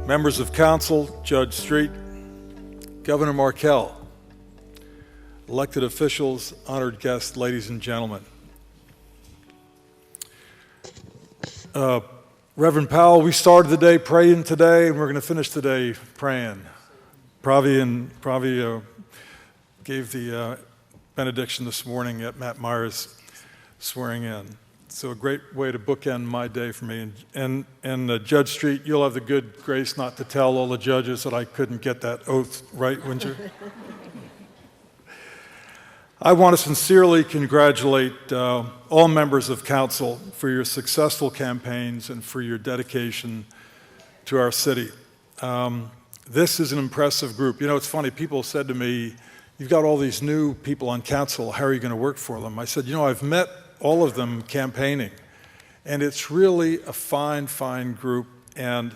members of council, Judge Street, Governor Markell, elected officials, honored guests, ladies and gentlemen. Reverend Powell, we started the day praying today, and we're going to finish today praying. Pravi gave the benediction this morning at Matt Meyer's swearing in. So a great way to bookend my day for me. And Judge Street, you'll have the good grace not to tell all the judges that I couldn't get that oath right, wouldn't you? I want to sincerely congratulate all members of council for your successful campaigns and for your dedication to our city. This is an impressive group. You know, it's funny, people said to me, you've got all these new people on council, how are you going to work for them? I said, you know, I've met all of them campaigning, and it's really a fine, fine group, and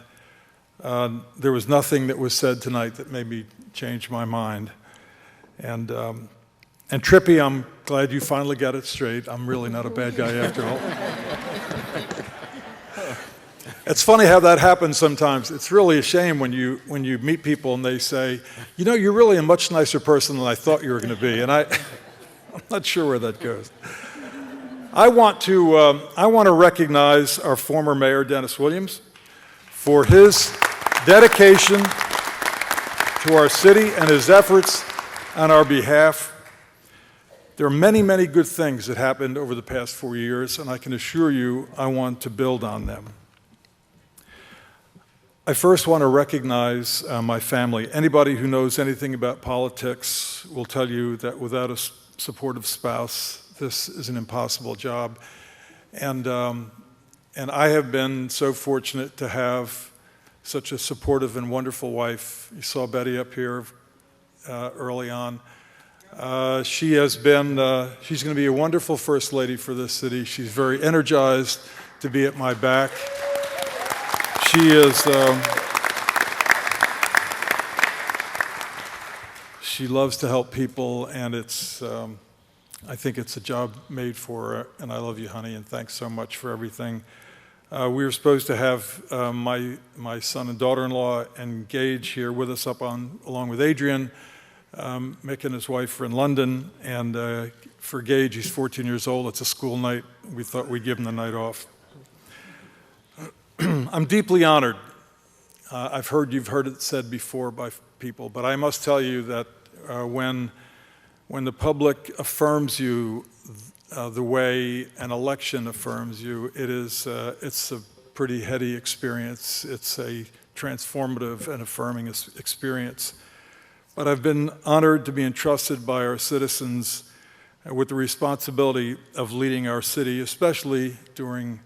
there was nothing that was said tonight that made me change my mind. And Trippy, I'm glad you finally got it straight. I'm really not a bad guy after all. It's funny how that happens sometimes. It's really a shame when you meet people and they say, you know, you're really a much nicer person than I thought you were going to be. And I'm not sure where that goes. I want to recognize our former mayor, Dennis Williams, for his dedication to our city and his efforts on our behalf. There are many, many good things that happened over the past 4 years, and I can assure you I want to build on them. I first want to recognize my family. Anybody who knows anything about politics will tell you that without a supportive spouse, this is an impossible job. And I have been so fortunate to have such a supportive and wonderful wife. You saw Betty up here early on. She's going to be a wonderful First Lady for this city. She's very energized to be at my back. She is, she loves to help people, and I think it's a job made for her, and I love you, honey, and thanks so much for everything. We were supposed to have my son and daughter-in-law and Gage here with us along with Adrian. Mick and his wife are in London, and for Gage, he's 14 years old. It's a school night. We thought we'd give him the night off. I'm deeply honored. You've heard it said before by people, but I must tell you that when the public affirms you the way an election affirms you, it's a pretty heady experience. It's a transformative and affirming experience. But I've been honored to be entrusted by our citizens with the responsibility of leading our city, especially during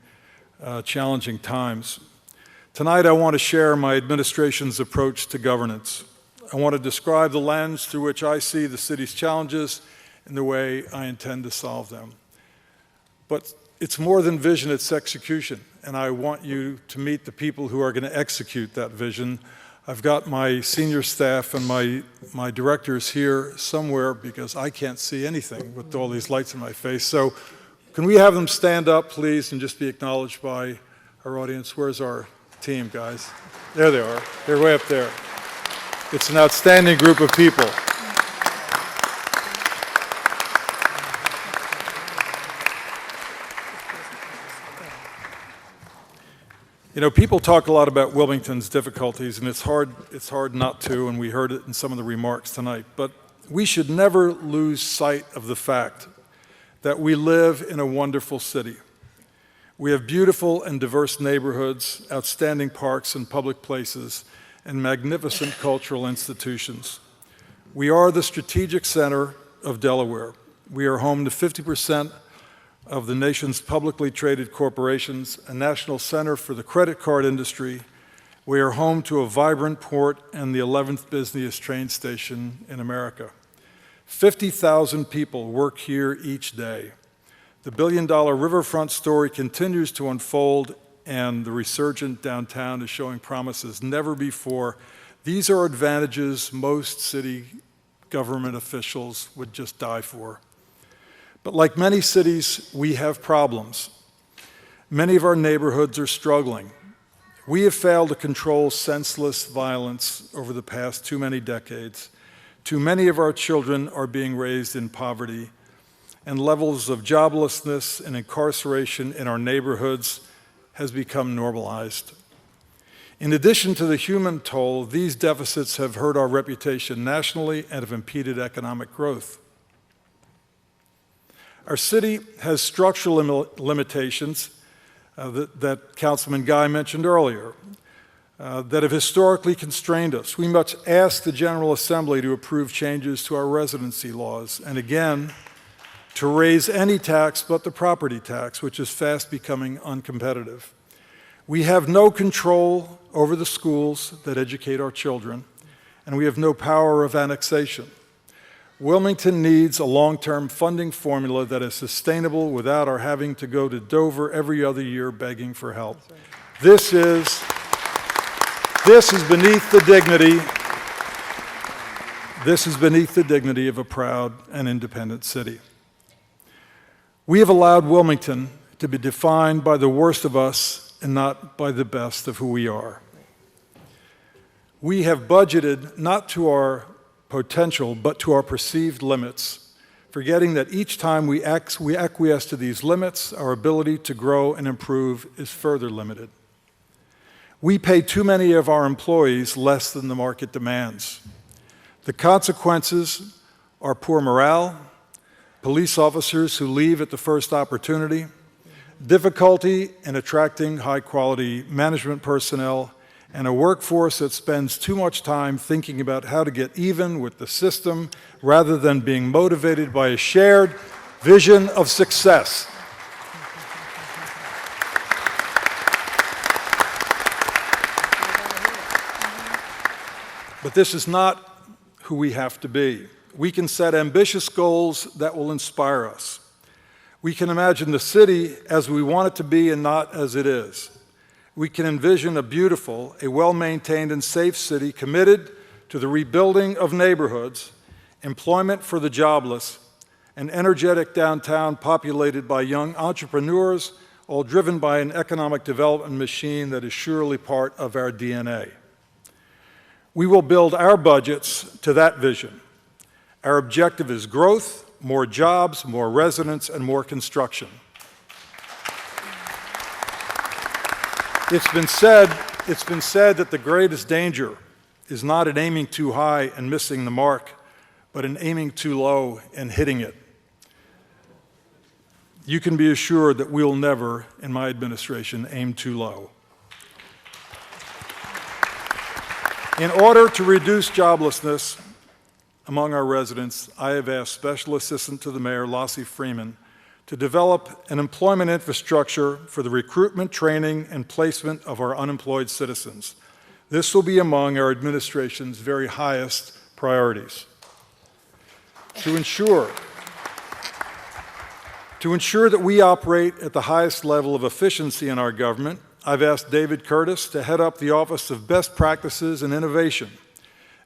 challenging times. Tonight, I want to share my administration's approach to governance. I want to describe the lens through which I see the city's challenges and the way I intend to solve them. But it's more than vision, it's execution. And I want you to meet the people who are going to execute that vision. I've got my senior staff and my directors here somewhere because I can't see anything with all these lights in my face. So can we have them stand up, please, and just be acknowledged by our audience? Where's our team, guys? There they are. They're way up there. It's an outstanding group of people. You know, people talk a lot about Wilmington's difficulties, and it's hard not to, and we heard it in some of the remarks tonight. But we should never lose sight of the fact that we live in a wonderful city. We have beautiful and diverse neighborhoods, outstanding parks and public places, and magnificent cultural institutions. We are the strategic center of Delaware. We are home to 50% of the nation's publicly traded corporations, a national center for the credit card industry. We are home to a vibrant port and the 11th busiest train station in America. 50,000 people work here each day. The billion-dollar riverfront story continues to unfold, and the resurgent downtown is showing promises never before. These are advantages most city government officials would just die for. But like many cities, we have problems. Many of our neighborhoods are struggling. We have failed to control senseless violence over the past too many decades. Too many of our children are being raised in poverty, and levels of joblessness and incarceration in our neighborhoods has become normalized. In addition to the human toll, these deficits have hurt our reputation nationally and have impeded economic growth. Our city has structural limitations that Councilman Guy mentioned earlier that have historically constrained us. We must ask the General Assembly to approve changes to our residency laws, and again, to raise any tax but the property tax, which is fast becoming uncompetitive. We have no control over the schools that educate our children, and we have no power of annexation. Wilmington needs a long-term funding formula that is sustainable without our having to go to Dover every other year begging for help. This is beneath the dignity of a proud and independent city. We have allowed Wilmington to be defined by the worst of us and not by the best of who we are. We have budgeted not to our potential, but to our perceived limits, forgetting that each time we acquiesce to these limits, our ability to grow and improve is further limited. We pay too many of our employees less than the market demands. The consequences are poor morale, police officers who leave at the first opportunity, difficulty in attracting high-quality management personnel, and a workforce that spends too much time thinking about how to get even with the system rather than being motivated by a shared vision of success. But this is not who we have to be. We can set ambitious goals that will inspire us. We can imagine the city as we want it to be and not as it is. We can envision a beautiful, a well-maintained and safe city committed to the rebuilding of neighborhoods, employment for the jobless, an energetic downtown populated by young entrepreneurs, all driven by an economic development machine that is surely part of our DNA. We will build our budgets to that vision. Our objective is growth, more jobs, more residents, and more construction. It's been said that the greatest danger is not in aiming too high and missing the mark, but in aiming too low and hitting it. You can be assured that we'll never, in my administration, aim too low. In order to reduce joblessness among our residents, I have asked Special Assistant to the Mayor, Lassie Freeman, to develop an employment infrastructure for the recruitment, training, and placement of our unemployed citizens. This will be among our administration's very highest priorities. To ensure that we operate at the highest level of efficiency in our government, I've asked David Curtis to head up the Office of Best Practices and Innovation.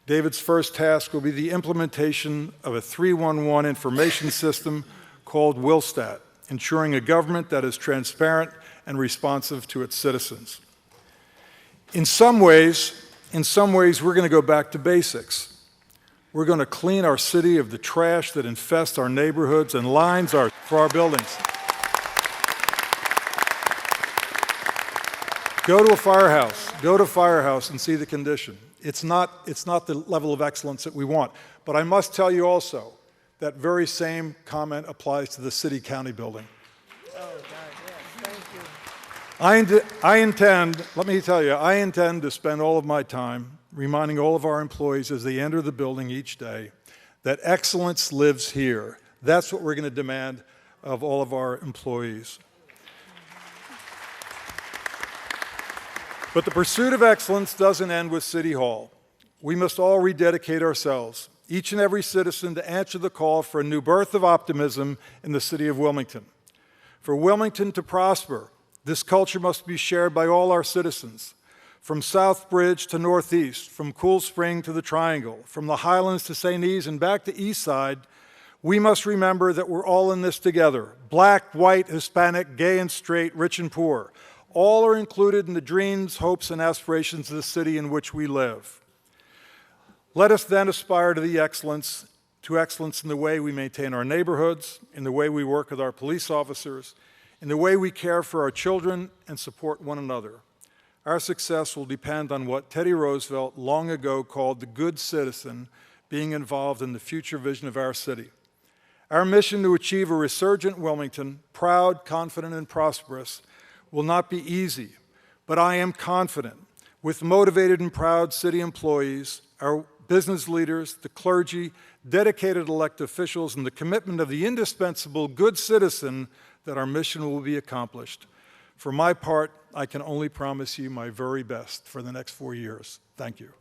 David's first task will be the implementation of a 311 information system called WillStat, ensuring a government that is transparent and responsive to its citizens. In some ways, we're going to go back to basics. We're going to clean our city of the trash that infests our neighborhoods and lines for our buildings. Go to a firehouse and see the condition. It's not the level of excellence that we want. But I must tell you also, that very same comment applies to the city-county building. Oh, God, yes, thank you. Let me tell you, I intend to spend all of my time reminding all of our employees as they enter the building each day that excellence lives here. That's what we're going to demand of all of our employees. But the pursuit of excellence doesn't end with City Hall. We must all rededicate ourselves, each and every citizen, to answer the call for a new birth of optimism in the city of Wilmington. For Wilmington to prosper, this culture must be shared by all our citizens, from South Bridge to Northeast, from Cool Spring to the Triangle, from the Highlands to St. E's and back to East Side. We must remember that we're all in this together, black, white, Hispanic, gay and straight, rich and poor. All are included in the dreams, hopes, and aspirations of the city in which we live. Let us then aspire to excellence in the way we maintain our neighborhoods, in the way we work with our police officers, in the way we care for our children and support one another. Our success will depend on what Teddy Roosevelt long ago called the good citizen being involved in the future vision of our city. Our mission to achieve a resurgent Wilmington, proud, confident, and prosperous, will not be easy, but I am confident with motivated and proud city employees, our business leaders, the clergy, dedicated elected officials, and the commitment of the indispensable good citizen that our mission will be accomplished. For my part, I can only promise you my very best for the next 4 years. Thank you.